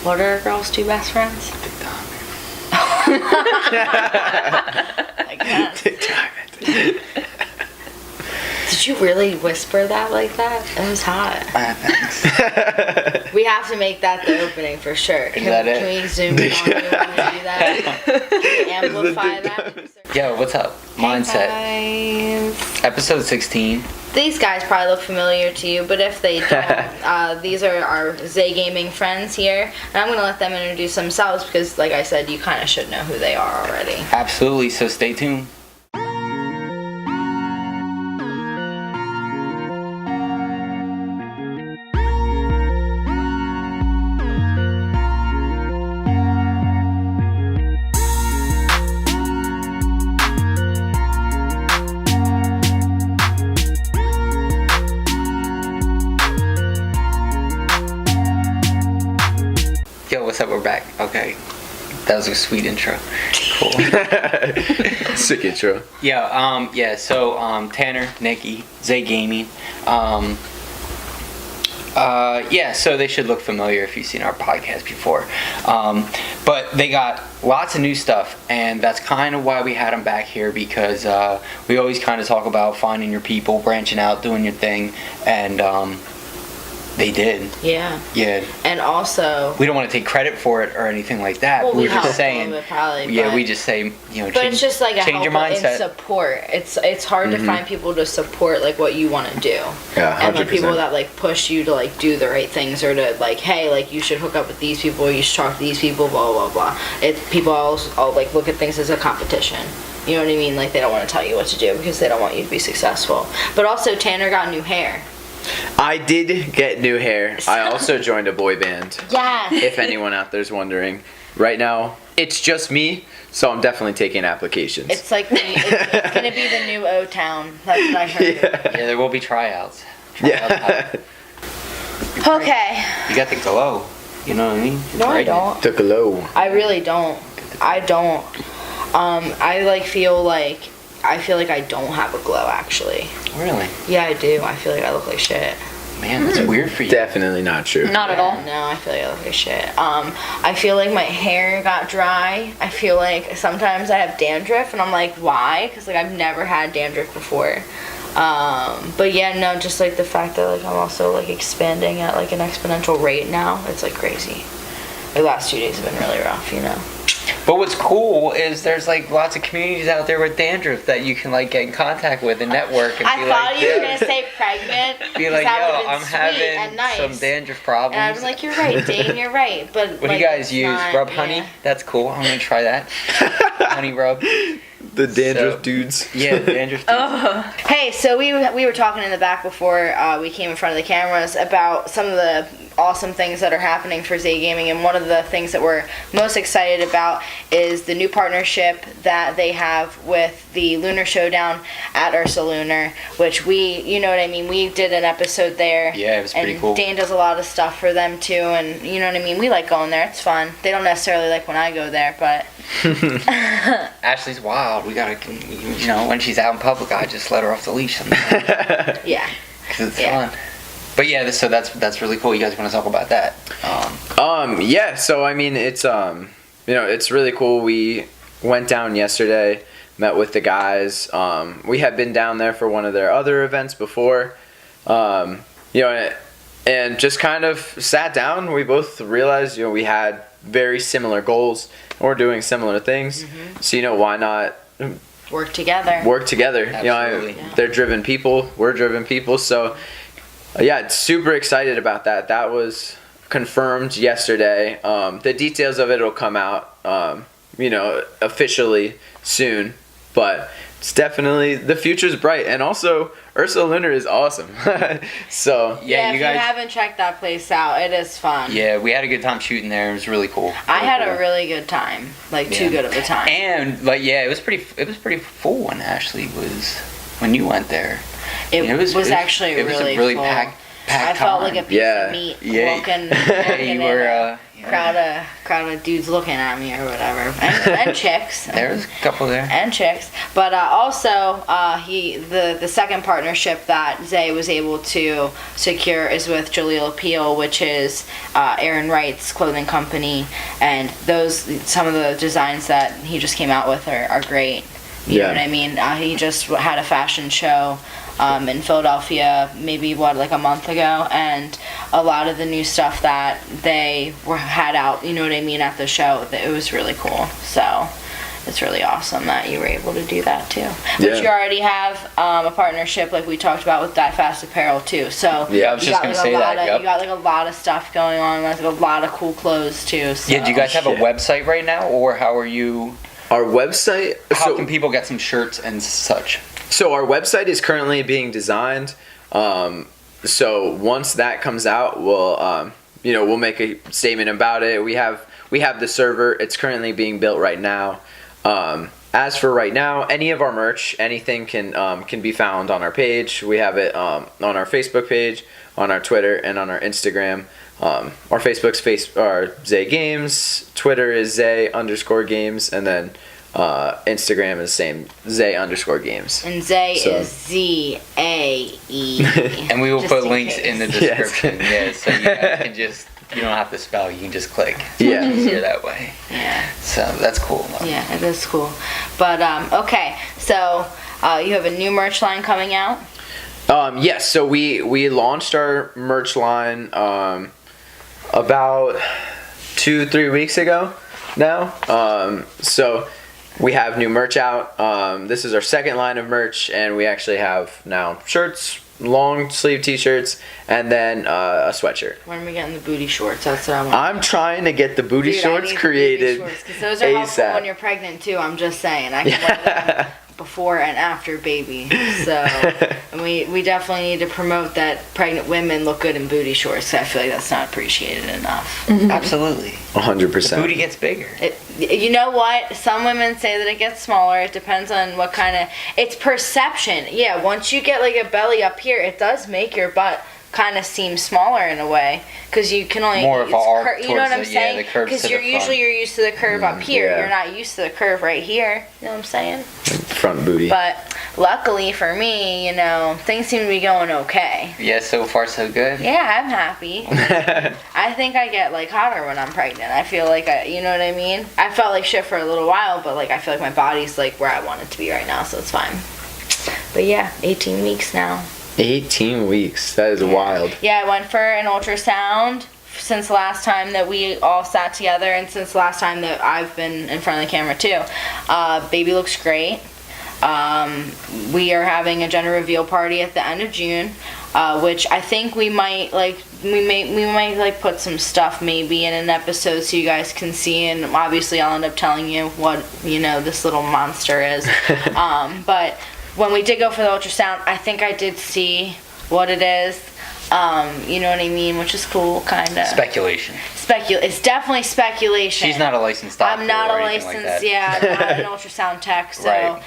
What are our girls' two best friends? TikTok. I guess. TikTok. Did you really whisper that like that? It was hot. Thanks. We have to make that the opening for sure. Is that it? Can we zoom in on you when we do that? Can we amplify that? Yo, what's up? Mindset. Hey guys. Episode 16. These guys probably look familiar to you, but if they don't, these are our Zay Gaming friends here. And I'm going to let them introduce themselves because, like I said, you kind of should know who they are already. Absolutely, so stay tuned. Yo, what's up? We're back. Okay. That was a sweet intro. Cool. Sick intro. Yeah, so Tanner, Nikki, Zay Gaming. So they should look familiar if you've seen our podcast before. But they got lots of new stuff, and that's kind of why we had them back here, because we always kind of talk about finding your people, branching out, doing your thing, and they did. Yeah. Yeah. And also, We don't want to take credit for it or anything like that. well, we We're just helped saying. them, but probably, Yeah, but, we just say, But change, it's just like a change help your mindset. and support. It's hard to find people to support like what you want to do. Yeah, 100%. And like people that like push you to like do the right things, or to like, hey, like you should hook up with these people, or you should talk to these people, blah blah blah. People all like look at things as a competition. You know what I mean? Like they don't want to tell you what to do because they don't want you to be successful. But also Tanner got new hair. I did get new hair. I also joined a boy band. Yeah. If anyone out there's wondering. Right now, it's just me, so I'm definitely taking applications. It's like it's gonna be the new O-Town. That's what I heard. Yeah, there will be tryouts. Yeah. Okay. You got the glow. You know what I mean? No, I don't. Took a low. I really don't. I don't. I feel like I don't have a glow actually. Really? Yeah, I do. I feel like I look like shit. Man, that's weird for you. Definitely not true. Not at all. No, I feel like I look like shit. I feel like my hair got dry. I feel like sometimes I have dandruff, and I'm like, why? Because like I've never had dandruff before. But yeah, no, just like the fact that like I'm also like expanding at like an exponential rate now. It's like crazy. The last 2 days have been really rough, you know. But what's cool is there's like lots of communities out there with dandruff that you can like get in contact with and network and I be thought like, you were yo, gonna say pregnant. be 'cause like, that yo, would've been I'm sweet and having nice. some dandruff problems. And I was like, you're right, Dane, you're right. But what do like, you guys it's use? not- Rub yeah. honey? That's cool. I'm gonna try that. Honey rub. The dandruff So- dudes. Yeah, dandruff. Hey, so we were talking in the back before we came in front of the cameras about some of the awesome things that are happening for Zay Gaming, and one of the things that we're most excited about is the new partnership that they have with the Lunar Showdown at Ursa Lunar, which you know what I mean, we did an episode there. Yeah, it was pretty and cool. Dane does a lot of stuff for them too, and you know what I mean, we like going there, it's fun. They don't necessarily like when I go there, but Ashley's wild. We gotta, when she's out in public, I just let her off the leash sometimes. yeah. Because it's Yeah. fun. But yeah, so that's really cool. You guys want to talk about that? Yeah, so I mean it's it's really cool. We went down yesterday, met with the guys. We had been down there for one of their other events before. And just kind of sat down. We both realized, we had very similar goals and we're doing similar things. Mm-hmm. So, why not Work together. work together? Absolutely. They're driven people, we're driven people. So, yeah, super excited about that. That was confirmed yesterday. The details of it will come out, officially soon. But it's definitely, the future's bright. And also, Ursa Lunar is awesome. So, Yeah, you if guys. you haven't checked that place out, it is fun. Yeah, we had a good time shooting there. It was really cool. I Really had cool. a really good time, like too Yeah. good of a time. And it was pretty full when Ashley when you went there. It was actually it was really a really full. I felt like a piece of meat walking you were. Crowd of dudes looking at me or whatever, and chicks. There's a couple there. And chicks, but also the second partnership that Zay was able to secure is with Jaleel Peel, which is Aaron Wright's clothing company, and some of the designs that he just came out with are great. You know what I mean? He just had a fashion show in Philadelphia maybe like a month ago, and a lot of the new stuff that they had out, you know what I mean, at the show, it was really cool. So it's really awesome that you were able to do that too. But you already have a partnership like we talked about with Die Fast Apparel too. So I was just gonna say that. You got like a lot of stuff going on, like a lot of cool clothes too. So. Yeah, do you guys have a website right now, or how are you? Our website. How can people get some shirts and such? So our website is currently being designed. So once that comes out, we'll make a statement about it. We have the server. It's currently being built right now. As for right now, any of our merch, anything can be found on our page. We have it on our Facebook page, on our Twitter, and on our Instagram. Our Facebook's Zay Games, Twitter is Zay_Games, and then Instagram is the same, Zay_Games. And Zay is Z-A-E. And we will put links in the description. So you guys can you don't have to spell, you can just click. Yeah. It's easier that way. Yeah. So that's cool. Yeah, it is cool. But, okay, so you have a new merch line coming out? Yes, so we launched our merch line about 2-3 weeks ago now. So we have new merch out. This is our second line of merch, and we actually have now shirts, long sleeve t-shirts, and then a sweatshirt. When are we getting the booty shorts? That's what I want. I'm trying to get the booty shorts created. Because those are helpful when you're pregnant too. I'm just saying. I can wear them before and after baby. So and we definitely need to promote that pregnant women look good in booty shorts. I feel like that's not appreciated enough. Mm-hmm. Absolutely. 100%. The booty gets bigger. You know what? Some women say that it gets smaller. It depends on what kind of... It's perception. Yeah, once you get like a belly up here, it does make your butt kind of seem smaller in a way, because you can only more of an arc. You know what I'm saying? Because you're used to the curve up here. Yeah. You're not used to the curve right here. You know what I'm saying? Front booty. But luckily for me, things seem to be going okay. Yeah, so far so good. Yeah, I'm happy. I think I get like hotter when I'm pregnant. I feel like you know what I mean? I felt like shit for a little while, but like I feel like my body's like where I want it to be right now, so it's fine. But yeah, 18 weeks now. 18 weeks. That is wild. Yeah, I went for an ultrasound since the last time that we all sat together, and since the last time that I've been in front of the camera too. Baby looks great. We are having a gender reveal party at the end of June, which I think we might put some stuff maybe in an episode so you guys can see, and obviously I'll end up telling you what this little monster is. But when we did go for the ultrasound, I think I did see what it is. You know what I mean? Which is cool, kind of. Speculation. It's definitely speculation. She's not a licensed doctor. I'm not or a anything licensed, like that. I'm not an ultrasound tech, so. Right.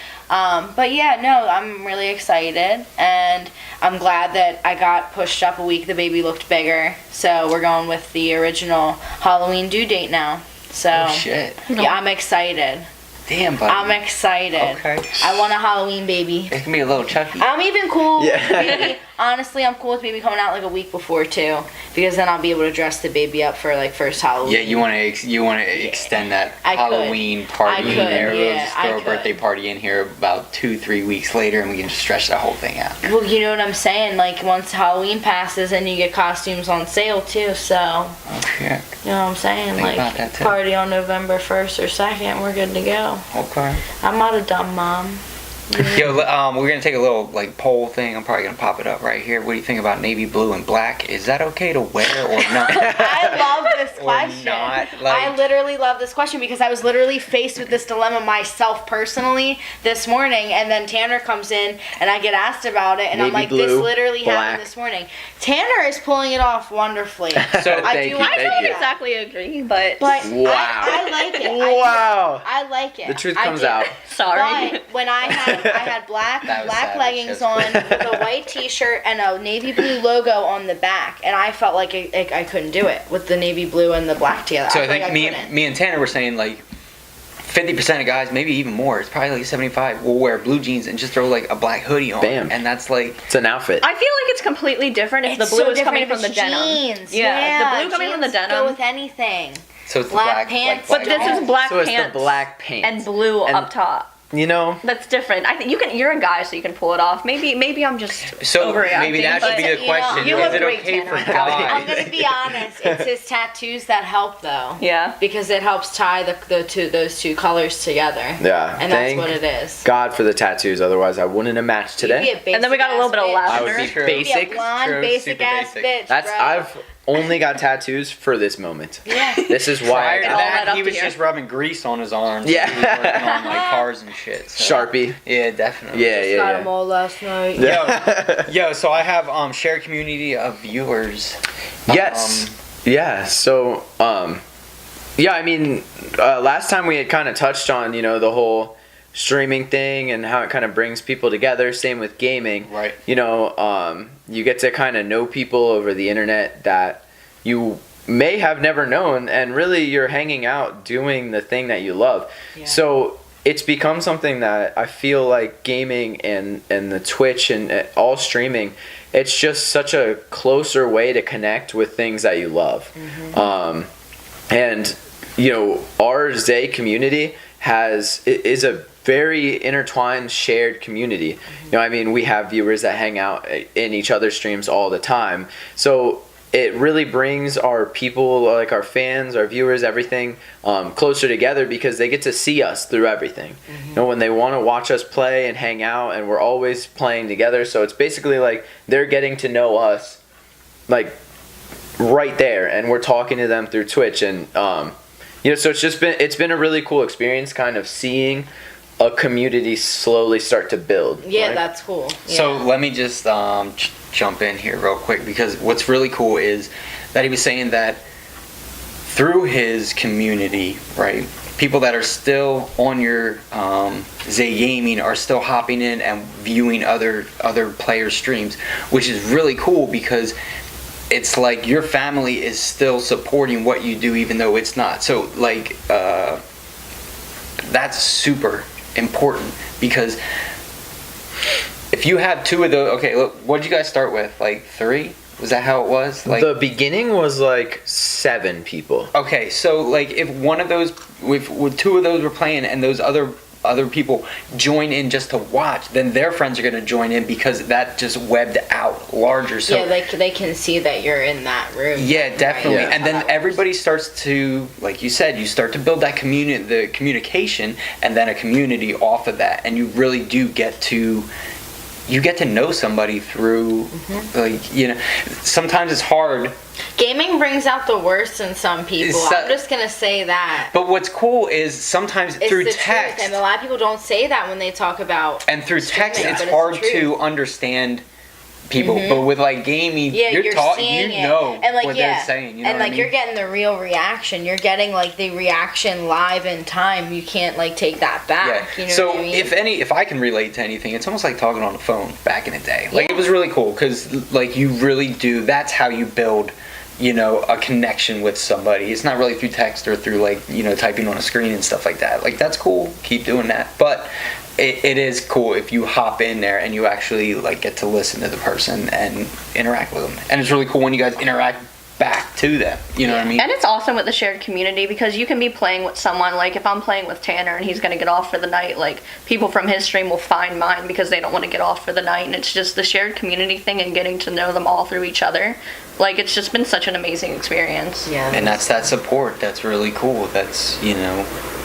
But yeah, no, I'm really excited, and I'm glad that I got pushed up a week. The baby looked bigger, so we're going with the original Halloween due date now. So. Oh shit. Yeah, I'm excited. Damn, buddy. I'm excited. Okay. I want a Halloween baby. It can be a little Chucky. I'm even cool with Yeah. baby. Honestly, I'm cool with baby coming out like a week before too, because then I'll be able to dress the baby up for like first Halloween. Yeah, you want to extend that Halloween party in there. We'll just throw a birthday party in here about 2-3 weeks later, and we can just stretch that whole thing out. Well, you know what I'm saying. Like once Halloween passes, and you get costumes on sale too. So. Oh shit. You know what I'm saying? Think about Like that, too. party on November 1st or 2nd, we're good to go. Okay. I'm not a dumb mom. Yo, we're gonna take a little poll thing. I'm probably gonna pop it up right here. What do you think about navy blue and black? Is that okay to wear or not? I love this or question. not? I literally love this question because I was literally faced with this dilemma myself personally this morning, and then Tanner comes in and I get asked about it, and I'm Navy like, blue, this literally black. happened this morning. Tanner is pulling it off wonderfully. So I Thank do you, like thank that. you. exactly agree, but But Wow. I like it. Wow. I like it. The truth I comes do. out. sorry. But when I had black That was savage. leggings That's on with a white T-shirt and a navy blue logo on the back, and I felt like I couldn't do it with the navy blue and the black together. So I felt think like me couldn't. and Tanner were saying like 50% of guys, maybe even more, it's probably like 75, will wear blue jeans and just throw like a black hoodie on. Bam. And that's like, It's an outfit. I feel like it's completely different if It's the blue so is coming different from if the it's denim. jeans. Yeah, the blue coming from the jeans Go denim. with anything. so it's Black the black pants. like, But black this jeans. is black So it's pants the black pants. and blue And- up top. You know, That's different. I think you can. You're a guy, so you can pull it off. Maybe I'm just So overreacting. maybe that should but be the You know, question. you Is look it great, okay for Tanner. I'm guys? gonna be honest. It's his tattoos that help though. yeah. Because it helps tie those two colors together. yeah. And that's what it is. God for the tattoos. Otherwise, I wouldn't have matched You'd be today. a basic And then we got a little bit of ass bitch. lavender. I would be True. You'd be a basic. blonde, True, basic super ass basic. bitch, That's bro. I've only got tattoos for this moment. Yeah. This is why Prior to I all got that that, up he to was here. just rubbing grease on his arms. Yeah. He was working on like cars and shit. So. Sharpie. Yeah, definitely. Yeah, Got them yeah, all last night. yeah. Yo, so I have shared community of viewers. Yes. Yeah. So, yeah. I mean, last time we had kind of touched on, the whole streaming thing and how it kind of brings people together. Same with gaming. Right. You get to kind of know people over the internet that you may have never known, and really you're hanging out doing the thing that you love. Yeah. So it's become something that I feel like gaming and the Twitch and all streaming, it's just such a closer way to connect with things that you love. And our Zay community is a very intertwined, shared community. I mean, we have viewers that hang out in each other's streams all the time. So it really brings our people, like our fans, our viewers, everything closer together because they get to see us through everything. When they want to watch us play and hang out, and we're always playing together. So it's basically like they're getting to know us, like right there, and we're talking to them through Twitch, and so it's been a really cool experience, kind of seeing a community slowly start to build. Yeah, right? that's cool. So Yeah. let me just jump in here real quick, because what's really cool is that he was saying that through his community, right, people that are still on your Zay Gaming are still hopping in and viewing other players' streams, which is really cool because it's like your family is still supporting what you do even though it's not. So like that's super important, because if you have two of those, okay, look, what did you guys start with? Like 3? Was that how it was? Like the beginning was like 7 people. okay, so like if one of those, with 2 of those were playing and those other people join in just to watch, then their friends are going to join in because that just webbed out larger. So yeah, they can see that you're in that room. yeah, definitely. Yeah. And then everybody starts to, like you said, you start to build that the communication, and then a community off of that, and you really do get to know somebody through, like, sometimes it's hard. Gaming brings out the worst in some people. I'm just gonna say that. But what's cool is sometimes It's through the text, truth, and a lot of people don't say that when they talk about. and through text, streaming, it's but hard the truth. to understand people. But with like gaming, Yeah, you're talking, seeing it. know and like, what yeah. they're saying. You know and what like I mean? you're getting the real reaction. You're getting like the reaction live in time. You can't like take that back. Yeah. You know So what I mean? if I can relate to anything, it's almost like talking on the phone back in the day. Like Yeah. it was really cool because like you really do. That's how you build, a connection with somebody. It's not really through text or through like typing on a screen and stuff like that. Like that's cool. Keep doing that. But it is cool if you hop in there and you actually like get to listen to the person and interact with them. And it's really cool when you guys interact back to them. You know what I mean? And it's awesome with the shared community because you can be playing with someone, like if I'm playing with Tanner and he's going to get off for the night, like people from his stream will find mine because they don't want to get off for the night, and it's just the shared community thing and getting to know them all through each other. Like it's just been such an amazing experience. yeah. And that's that support. That's really cool. That's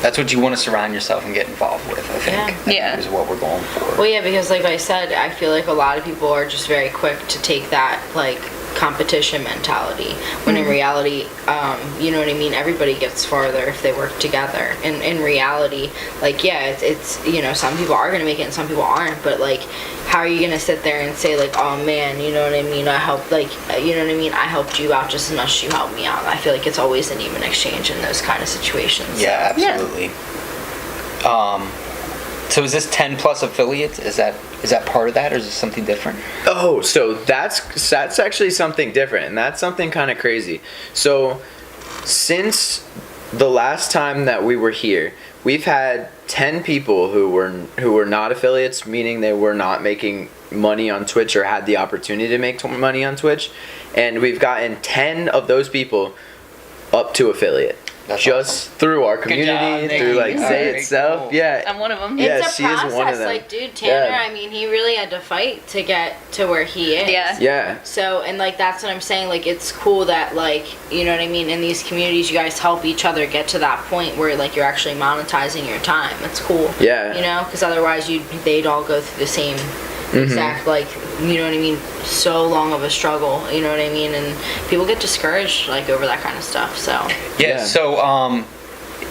that's what you want to surround yourself and get involved with. I think. Yeah. I think Yeah. is what we're going for. Well, yeah, because like I said, I feel like a lot of people are just very quick to take that like competition mentality, when in reality, you know what I mean, everybody gets farther if they work together. And in reality, like, yeah, it's you know, some people are going to make it and some people aren't, but like, how are you going to sit there and say like, oh man, you know what I mean, I helped, like, you know what I mean, I helped you out just as much as you helped me out. I feel like it's always an even exchange in those kind of situations. Yeah, absolutely. So is this 10 plus affiliates? Is that part of that, or is it something different? Oh, so that's actually something different, and that's something kind of crazy. So since the last time that we were here, we've had 10 people who were not affiliates, meaning they were not making money on Twitch or had the opportunity to make money on Twitch, and we've gotten 10 of those people up to affiliate. That's just awesome. Through our community, through like Zay itself. Cool. Yeah. I'm one of them. Yeah, It's a she process. is one of them. Like, dude, Tanner, Yeah. I mean, he really had to fight to get to where he is. Yeah. Yeah. So, and like, that's what I'm saying. Like, it's cool that, like, you know what I mean, in these communities, you guys help each other get to that point where, like, you're actually monetizing your time. It's cool. Yeah. You know, because otherwise they'd all go through the same exact, like, you know what I mean, so long of a struggle, you know what I mean, and people get discouraged, like, over that kind of stuff, so. Yeah. So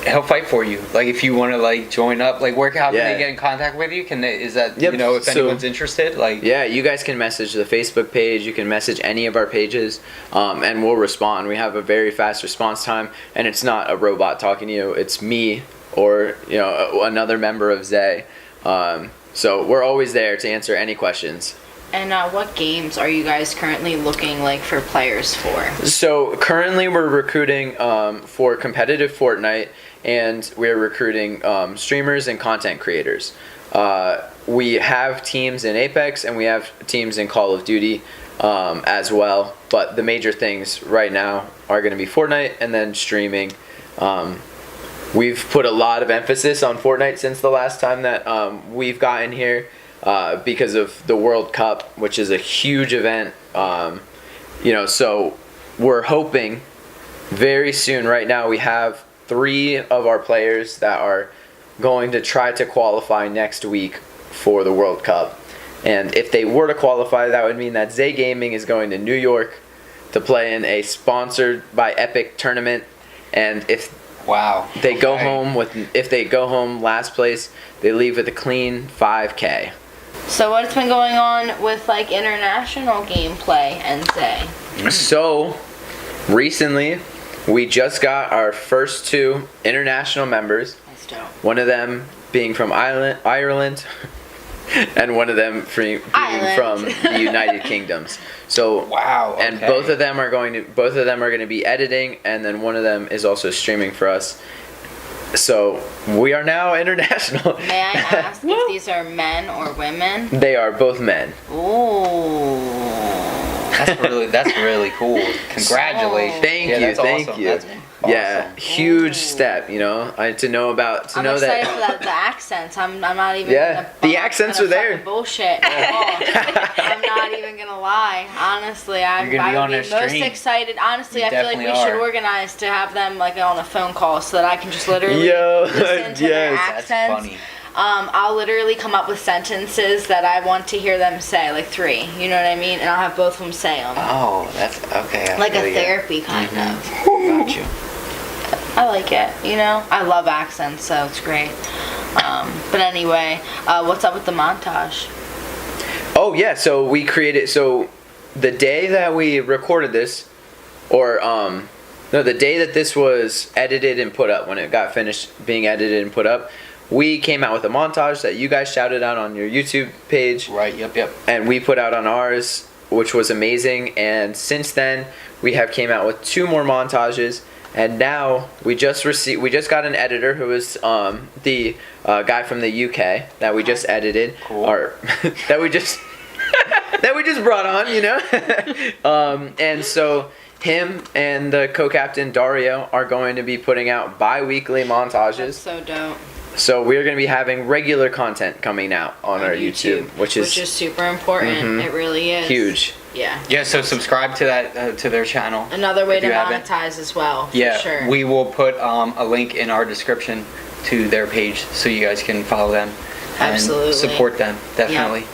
he'll fight for you. Like, if you want to, like, join up, like, how can they get in contact with you? Is that, Yep. you know, if So- anyone's interested, like. Yeah, you guys can message the Facebook page. You can message any of our pages, and we'll respond. We have a very fast response time, and it's not a robot talking to you. It's me or, you know, another member of Zay. So we're always there to answer any questions. And what games are you guys currently looking, like, for players for? So currently we're recruiting for competitive Fortnite, and we're recruiting streamers and content creators. We have teams in Apex and we have teams in Call of Duty as well, but the major things right now are going to be Fortnite and then streaming. We've put a lot of emphasis on Fortnite since the last time that we've gotten here because of the World Cup, which is a huge event. You know, so we're hoping very soon. Right now we have 3 of our players that are going to try to qualify next week for the World Cup. And if they were to qualify, that would mean that Zay Gaming is going to New York to play in a sponsored by Epic tournament. And if Wow. they go home last place, they leave with a clean 5K. So what's been going on with, like, international gameplay and Zay? So recently, we just got our first 2 international members. That's dope. One of them being from Ireland, and one of them being from the United Kingdoms. So Wow. Okay. and both of them are going to be editing, and then one of them is also streaming for us. So we are now international. May I ask if these are men or women? They are both men. Ooh. That's really cool. Congratulations. Thank Yeah, you, that's thank awesome. you. That's Yeah, awesome. huge step. You know, I'm know excited that. for the accents. I'm not even. Yeah, gonna the bump accents on are the there. fucking bullshit. At all. I'm not even gonna lie. Honestly, I You're gonna be would on be their most stream. excited. Honestly, You I feel like we definitely should are. organize to have them, like, on a phone call so that I can just literally Yo, listen to their yes. That's accents. funny. I'll literally come up with sentences that I want to hear them say, like 3. You know what I mean? And I'll have both of them say them. Oh, that's okay. I Like feel a ya. therapy kind of. Got you. I like it, you know? I love accents, so it's great. But anyway, what's up with the montage? Oh yeah, so we created. So the day that we recorded this, or no, the day that this was edited and put up, when it got finished being edited and put up, we came out with a montage that you guys shouted out on your YouTube page. Right. Yep. And we put out on ours, which was amazing. And since then, we have came out with 2 more montages. And now we just got an editor who is the guy from the UK that we just edited, Cool. or that we just brought on, you know. And so him and the co-captain Dario are going to be putting out bi-weekly That's montages. so dope. So we're going to be having regular content coming out on our YouTube, which is super important. Mhm. It really is. huge. Yeah. Yeah. So subscribe to that to their channel. Another way If to you haven't. monetize as well. For Yeah. sure. We will put a link in our description to their page so you guys can follow them and Absolutely. support them. Definitely.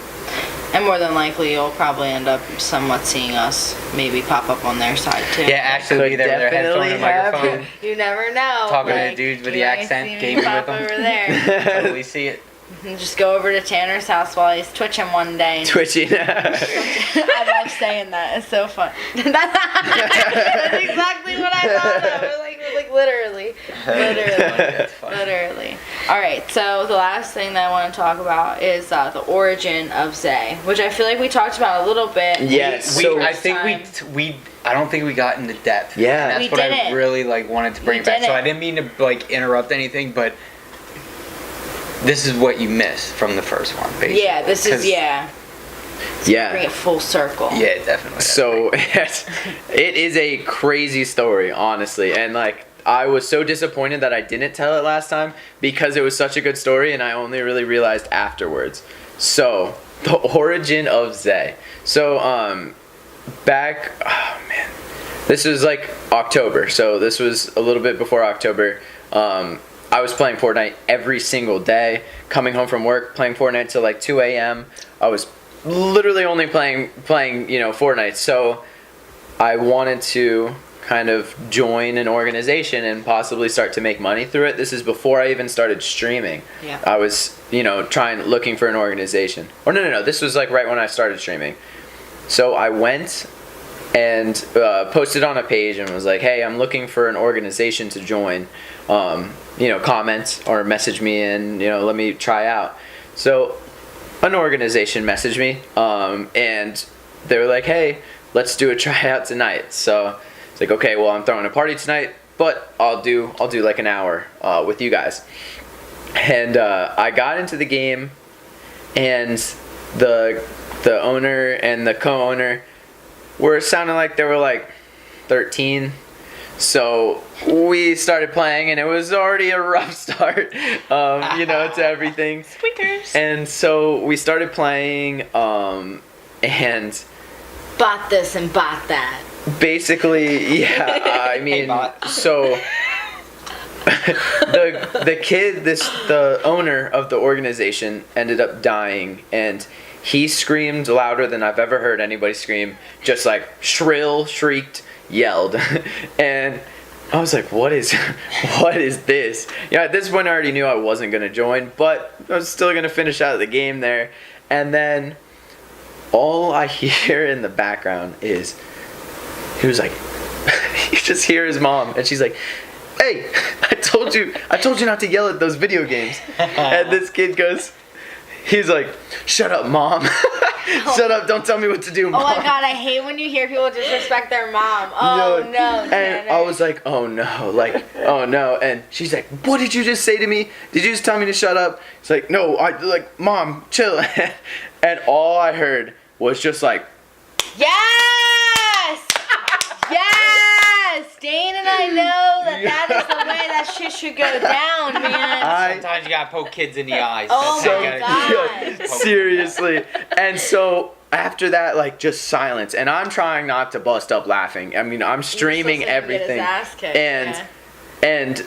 And more than likely, you'll probably end up somewhat seeing us maybe pop up on their side too. Yeah, actually be there with their headphone and microphone. You never know. Talking to dudes with the you might accent, see me gaming pop with them. over there. Totally see it. And just go over to Tanner's house while he's twitching one day. And Twitching. I love saying that. It's so fun. That's exactly what I thought of. Like literally. That's funny. Literally. All right. So the last thing that I want to talk about is the origin of Zay, which I feel like we talked about a little bit. Yes. We, So I think I don't think we got into depth. Yeah. And that's We what I didn't. really wanted to bring We back. So didn't. I didn't mean to interrupt anything, but this is what you missed from the first one, basically. Yeah. This is 'Cause- Bring yeah. it full circle. Yeah, definitely. So it is a crazy story, honestly, and I was so disappointed that I didn't tell it last time because it was such a good story, and I only really realized afterwards. So the origin of Zay. So this was October. So this was a little bit before October. I was playing Fortnite every single day, coming home from work, playing Fortnite till 2 a.m. I was literally only playing Fortnite. So I wanted to kind of join an organization and possibly start to make money through it. This is before I even started streaming. Yeah. I was, looking for an organization. Or no. This was right when I started streaming. So I went and posted on a page and was like, hey, I'm looking for an organization to join. Comment or message me and, let me try out. So an organization messaged me and they were like, hey, let's do a tryout tonight. So it's like, okay, well, I'm throwing a party tonight, but I'll do an hour with you guys. And I got into the game, and the owner and the co-owner were sounding like they were 13. So we started playing, and it was already a rough start, to everything. Squeakers. And so we started playing, and Bought this and bought that. basically, yeah, I mean, so the owner of the organization ended up dying, and he screamed louder than I've ever heard anybody scream, just shrieked, yelled, and I was like, what is this? At this point I already knew I wasn't going to join, but I was still going to finish out the game there, and then all I hear in the background is, he was like, you just hear his mom, and she's like, hey, I told you not to yell at those video games. And this kid he's like, shut up, mom. Shut up, don't tell me what to do, mom. Oh my god, I hate when you hear people disrespect their mom. Oh no. And Tanner. I was like, oh no, oh no. And she's like, what did you just say to me? Did you just tell me to shut up? It's like, no, mom, chill. And all I heard was just Yes! Yes! Dane and I know that is the way that shit should go down, man. Sometimes you gotta poke kids in the eyes. Oh That's my how you God. Seriously. And so after that, just silence. And I'm trying not to bust up laughing. I mean, I'm streaming You're supposed to get his everything. ass kicked, And yeah. and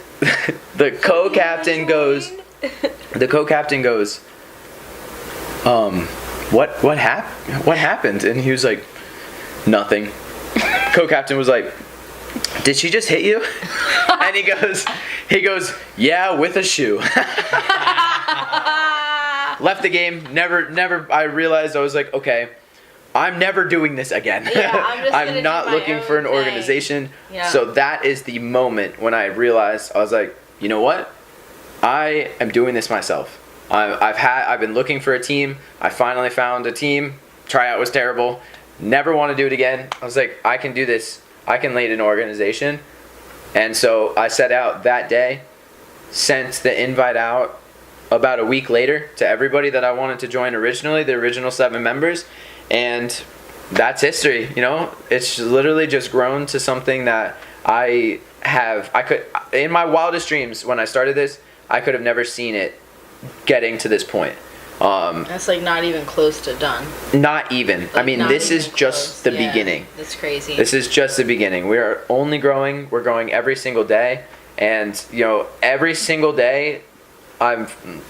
the co-captain goes, what happened? And he was like, nothing. Co-captain was like, did she just hit you? And he goes, yeah, with a shoe. Left the game. Never. I realized, I was like, okay, I'm never doing this again. Yeah, I'm just gonna I'm not do my looking for an own thing. organization. Yeah. So that is the moment when I realized, I was like, you know what? I am doing this myself. I've been looking for a team. I finally found a team. Tryout was terrible. Never want to do it again. I was like, I can do this. I can lead an organization. And so I set out that day, sent the invite out about a week later to everybody that I wanted to join originally, the original 7 members, and that's history. It's literally just grown to something that I could, in my wildest dreams when I started this, I could have never seen it getting to this point. That's not even close to done. Not even. I mean, Not this even is just close. the beginning. That's crazy. This is just the beginning. We are only growing. We're growing every single day. And, every single day I'm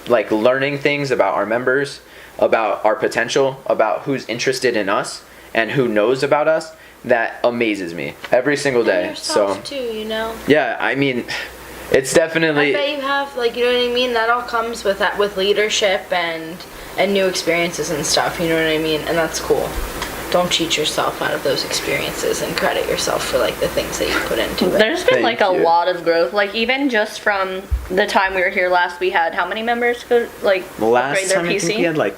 learning things about our members. about our potential, about who's interested in us and who knows about us, that amazes me every single day. Yourself too, you know. Yeah, I mean, it's definitely. I bet you have, like, you know what I mean. That all comes with that, with leadership and new experiences and stuff. You know what I mean, and that's cool. Don't cheat yourself out of those experiences and credit yourself for, like, the things that you put into it. There's been Thank like a you. lot of growth. Like even just from the time we were here last, we had how many members go like upgrade Last their time I PC? think we had like.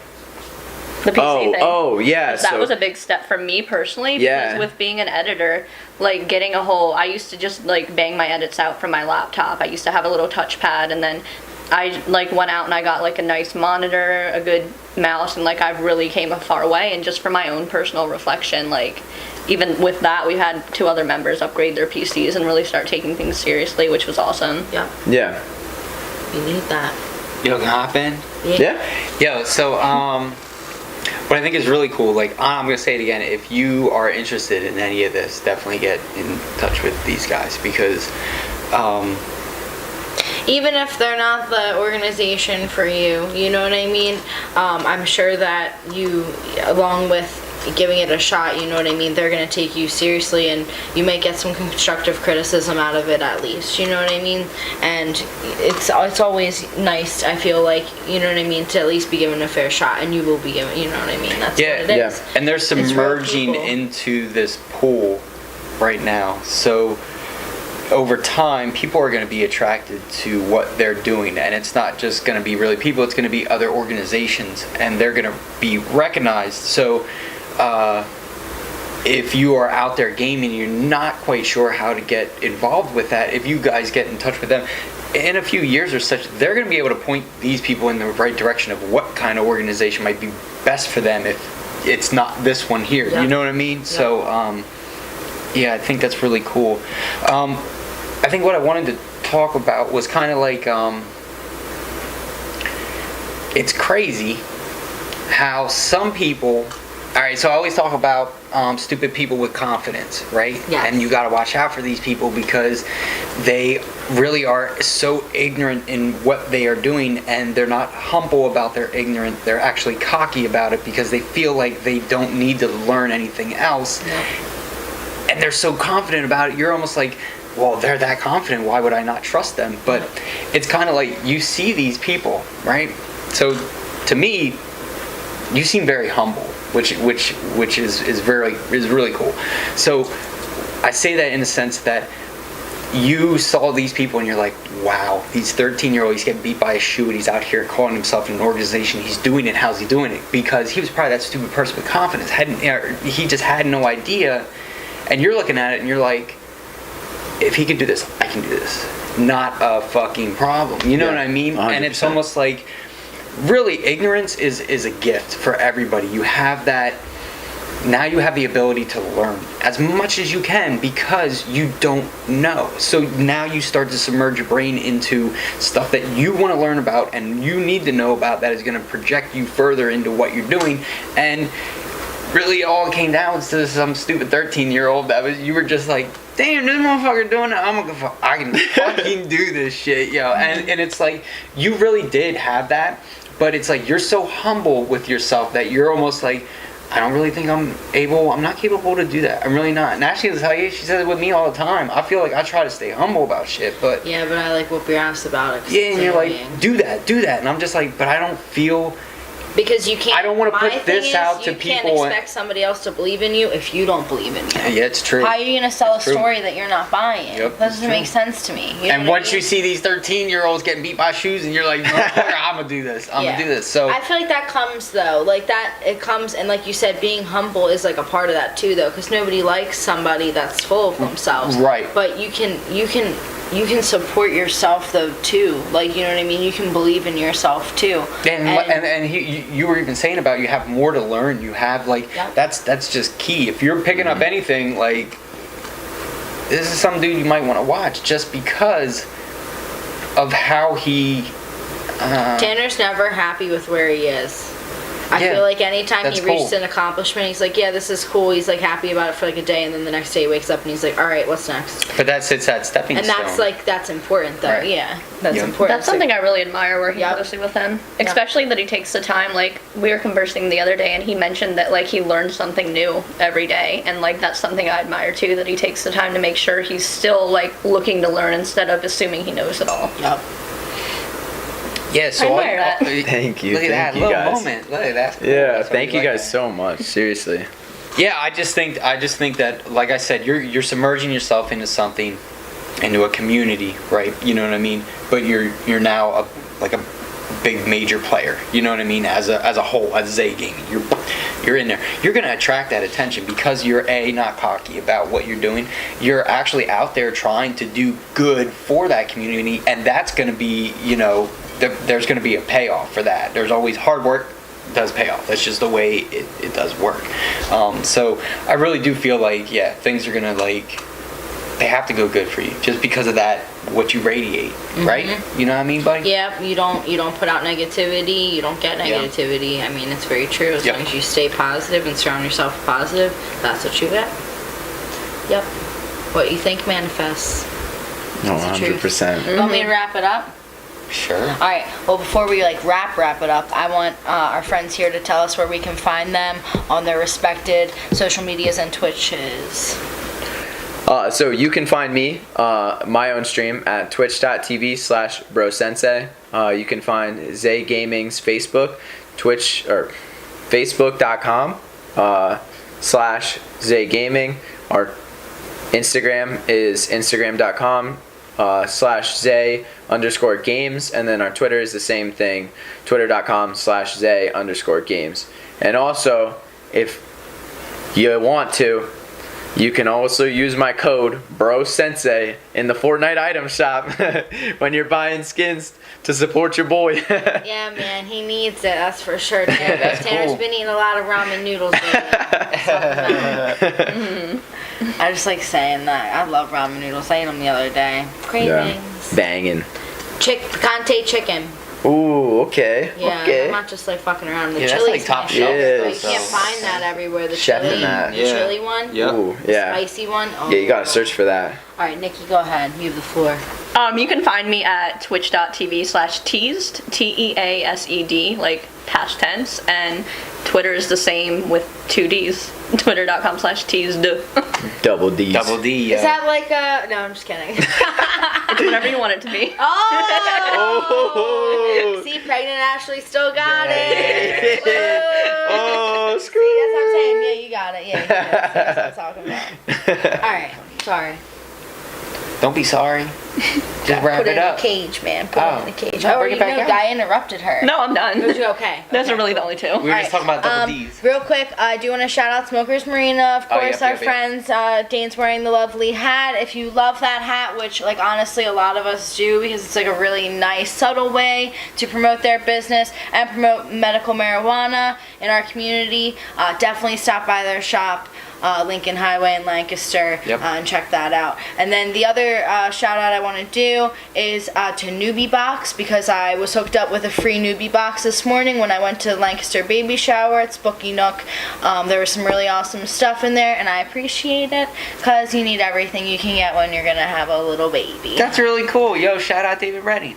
The PC thing. Oh, yeah. That was a big step for me personally because Yeah. with being an editor, like getting a whole, I used to just like bang my edits out from my laptop. I used to have a little touchpad, and then I like went out and I got like a nice monitor, a good mouse, and like I've really came a far way. And just for my own personal reflection, like even with that, we had 2 other members upgrade their PCs and really start taking things seriously, which was awesome. Yeah, Yeah. you need that. You know, can I hop in? Yeah. Yo, so what I think is really cool, like I'm gonna say it again, if you are interested in any of this, definitely get in touch with these guys because Even if they're not the organization for you, you know what I mean? I'm sure that you, along with giving it a shot, you know what I mean, they're going to take you seriously, and you might get some constructive criticism out of it at least, you know what I mean? And it's always nice, I feel like, you know what I mean, to at least be given a fair shot, and you will be given, you know what I mean? That's yeah, what it is. and they're It's real submerging people. into this pool right now. So over time, people are going to be attracted to what they're doing, and it's not just going to be really people, it's going to be other organizations, and they're going to be recognized. So if you are out there gaming, you're not quite sure how to get involved with that, if you guys get in touch with them in a few years or such, they're going to be able to point these people in the right direction of what kind of organization might be best for them if it's not this one here. Yeah. You know what I mean? Yeah. So yeah, I think that's really cool. I think what I wanted to talk about was kind of like it's crazy how some people. All right, so I always talk about stupid people with confidence, right? Yes. And you got to watch out for these people because they really are so ignorant in what they are doing, and they're not humble about their ignorance. They're actually cocky about it because they feel like they don't need to learn anything else. Yeah. And they're so confident about it, you're almost like, well, they're that confident, why would I not trust them? But it's kind of like you see these people, right? So to me, you seem very humble, which is really cool. So I say that in the sense that you saw these people and you're like, wow, these 13-year-old, he's getting beat by a shoe and he's out here calling himself an organization. He's doing it. How's he doing it? Because he was probably that stupid person with confidence. He just had no idea. And you're looking at it and you're like, if he can do this, I can do this. Not a fucking problem. You know what I mean? 100%. And it's almost like, really, ignorance is a gift for everybody. You have that. Now you have the ability to learn as much as you can because you don't know. So now you start to submerge your brain into stuff that you want to learn about and you need to know about that is going to project you further into what you're doing. And really all it came down to some stupid 13-year-old that was, you were just like, damn, this motherfucker doing it, I can fucking do this shit, yo. And it's like, you really did have that, but it's like, you're so humble with yourself that you're almost like, I don't really think I'm not capable to do that. I'm really not. And Ashley will tell you, she says it with me all the time. I feel like I try to stay humble about shit, but Yeah, but I like whoop your ass about it. 'cause yeah, it's and you're annoying. like, do that. And I'm just like, but I don't feel. Because you can't. I don't wanna put my thing this is, out to you can't people expect somebody else to believe in you if you don't believe in you. Yeah, it's true. How are you gonna sell It's a true. story that you're not buying? Yep, That it's doesn't true. make sense to me. You know And what I once you mean? see these 13-year-olds getting beat by shoes, and you're like, motherfucker, I'm gonna do this. I'm gonna do this. So I feel like that comes though, like that it comes, and like you said, being humble is like a part of that too, though, because nobody likes somebody that's full of themselves. Right. But you can support yourself though too. Like, you know what I mean? You can believe in yourself too. and you were even saying about you have more to learn. You have like Yep. that's just key. If you're picking up anything, like this is some dude you might want to watch just because of how he. Tanner's never happy with where he is. I Yeah, feel like anytime that's he reaches cool. an accomplishment, he's like, yeah, this is cool. He's like happy about it for like a day, and then the next day he wakes up and he's like, all right, what's next? But that's it's that stepping And stone. that's like that's important though. Right. Yeah, that's Yep. important. That's something I really admire working Yep. closely with him. Especially that he takes the time, like, we were conversing the other day and he mentioned that, like, he learns something new every day. And, like, that's something I admire, too, that he takes the time to make sure he's still, like, looking to learn instead of assuming he knows it all. Yep. Yeah, so I all admire that. Thank you, Look at thank that you little guys. moment. Look at that. Yeah, That's thank what you we like guys that. so much. Seriously. Yeah, I just think that, like I said, you're submerging yourself into something, into a community, right? You know what I mean? But you're now a big major player. You know what I mean? As a whole, as Zay Gaming, you're in there. You're gonna attract that attention because you're not cocky about what you're doing. You're actually out there trying to do good for that community, and that's gonna be, there's gonna be a payoff for that. There's always hard work does pay off. That's just the way it does work. So I really do feel like, yeah, things are gonna they have to go good for you just because of that, what you radiate, right? You know what I mean, buddy? Yeah, you don't put out negativity, you don't get Yeah. negativity. I mean, it's very true. As Yep. long as you stay positive and surround yourself with positive, that's what you get. Yep. What you think manifests. No, That's the truth. 100%. Want me to wrap it up? Sure. All right. Well, before we wrap it up, I want our friends here to tell us where we can find them on their respected social medias and Twitches. So you can find me, my own stream at twitch.tv/brosensei. You can find Zay Gaming's Facebook, Twitch, or facebook.com/Zay Gaming. Our Instagram is instagram.com/Zay_games, and then our Twitter is the same thing, twitter.com/Zay_games. And also, if you want to, you can also use my code BROSENSEI in the Fortnite item shop when you're buying skins to support your boy. Yeah, man, he needs it. That's for sure. Tanner's Cool. been eating a lot of ramen noodles lately. I just like saying that. I love ramen noodles. I ate them the other day. Cravings. Banging. Picante chicken. Ooh, okay. Yeah, Okay. I'm not just fucking around. The Yeah, that's, chili's top my shelf. shit. Yeah, You can't find that everywhere. The Chef in chili, that. the Yeah. chili one. Yep. Ooh, The yeah. spicy one. Oh, Yeah, you gotta search for that. All right, Nikki, go ahead. You have the floor. You can find me at twitch.tv/teased, TEASED, past tense, and Twitter is the same with 2 Ds, twitter.com/teased. Double D's. Double D. Is that like a... No, I'm just kidding. It's whatever you want it to be. Oh! See, pregnant Ashley still got it. Woo. Oh, screw. See, that's what I'm saying. Yeah, you got it. Yeah, you got it. That's what I'm talking about. All right. Sorry. Don't be sorry. Just wrap Put it it in up. a cage, man. Put Oh. it in a cage. Oh, Oh, bring it you back know, out. I interrupted her. No, I'm done. Was you okay? Those Okay. are really the only two. We were just talking about double D's. Real quick, I do want to shout out Smokers Marina, of Oh, course, yep, our yep, yep. friends. Dane's wearing the lovely hat. If you love that hat, which, honestly, a lot of us do, because it's, a really nice, subtle way to promote their business and promote medical marijuana in our community, definitely stop by their shop. Lincoln Highway in Lancaster, Yep. and check that out. And then the other shout out I want to do is to Newbie Box, because I was hooked up with a free Newbie Box this morning when I went to Lancaster Baby Shower at Spooky Nook. There was some really awesome stuff in there, and I appreciate it, because you need everything you can get when you're going to have a little baby. That's really cool. Yo, shout out David Redding.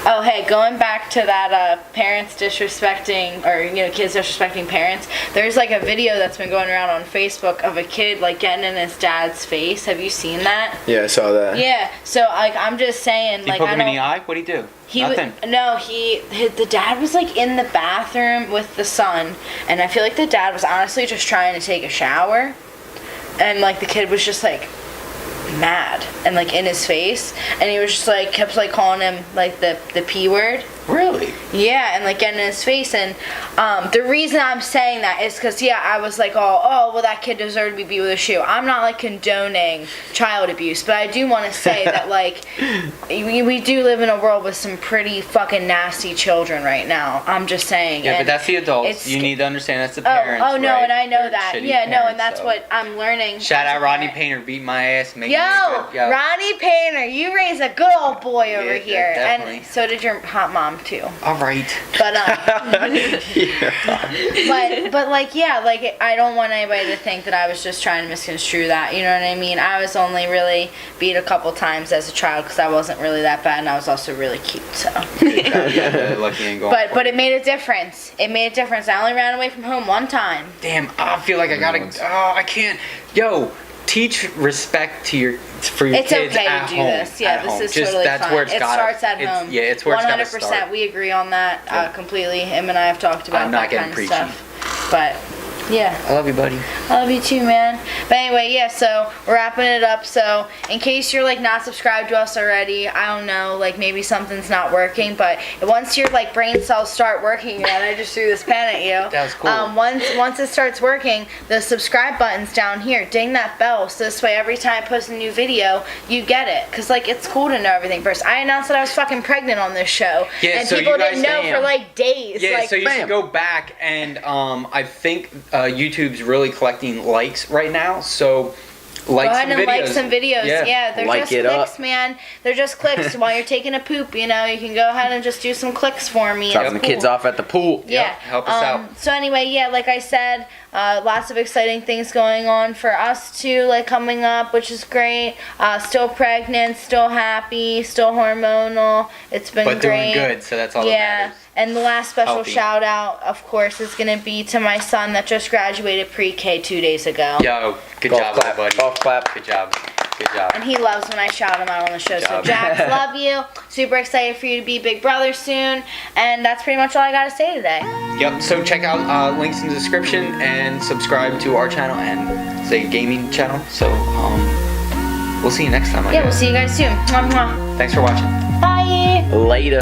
Oh, hey, going back to that parents disrespecting, or, kids disrespecting parents, there's, a video that's been going around on Facebook of a kid, getting in his dad's face. Have you seen that? Yeah, I saw that. Yeah, so, I'm just saying, You poke him in the eye? What'd he do? Nothing. The dad was, in the bathroom with the son, and I feel like the dad was honestly just trying to take a shower, and, the kid was just, mad and in his face, and he was just kept calling him the P word. Really? Yeah, and getting in his face, and the reason I'm saying that is because I was well, that kid deserved to be beat with a shoe. I'm not condoning child abuse, but I do want to say that we do live in a world with some pretty fucking nasty children right now. I'm just saying. Yeah, and but that's the adults. it's- You need to understand that's the parents. Oh no, right? and I know They're that. shitty Yeah, no, parents, and that's so. what I'm learning. Shout as a out Rodney parent. Painter, beat my ass. Making Yo, me good. Ronnie Painter, you raised a good old boy over Yeah, here, definitely. and so did your hot mom too. All right. But Yeah. but like yeah, like I don't want anybody to think that I was just trying to misconstrue that. You know what I mean? I was only really beat a couple times as a child because I wasn't really that bad, and I was also really cute. So. Lucky ain't going. But it made a difference. It made a difference. I only ran away from home one time. Damn, I feel like I gotta. Oh, I can't. Yo, teach respect to your It's kids okay at to do home. this. Yeah, At this home. is Just, totally that's fine. Where it's It gotta, starts at home. Yeah, it's where it's gotta 100%. start. We agree on that Yeah. completely. Him and I have talked about I'm not that kind getting of preachy. stuff. But yeah. I love you, buddy. I love you too, man. But anyway, yeah, so we're wrapping it up. So in case you're like not subscribed to us already, I don't know, like maybe something's not working, but once your like brain cells start working again, I just threw this pen at you. That was cool. Once it starts working, the subscribe button's down here. Ding that bell, so this way every time I post a new video, you get it. Cause like it's cool to know everything first. I announced that I was fucking pregnant on this show, Yeah, and so people you guys- didn't know Damn. for like days. Yeah, like, so you should go back and I think YouTube's really collecting likes right now. So like Go some ahead and videos. like some videos. Yeah, they're Like just it clicks, up. man. They're just clicks. While you're taking a poop, you know, you can go ahead and just do some clicks for me. Dropping the It's kids cool. off at the pool. Yeah, Yep, help us out. So anyway, yeah, like I said, lots of exciting things going on for us too, like coming up, which is great. Still pregnant, still happy, still hormonal. It's been But great. doing good, so that's all that Yeah. matters. And the last special Healthy. shout out, of course, is going to be to my son that just graduated pre-K 2 days ago. Yo, good Golf job, clap, buddy. golf clap. Good job. Good job. And he loves when I shout him out on the show. So, job. Jax, love you. Super excited for you to be big brother soon. And that's pretty much all I got to say today. Yep, so check out links in the description and subscribe to our channel and say gaming channel. So we'll see you next time. I Yeah, we'll guess. see you guys soon. Mwah, mwah. Thanks for watching. Bye. Later.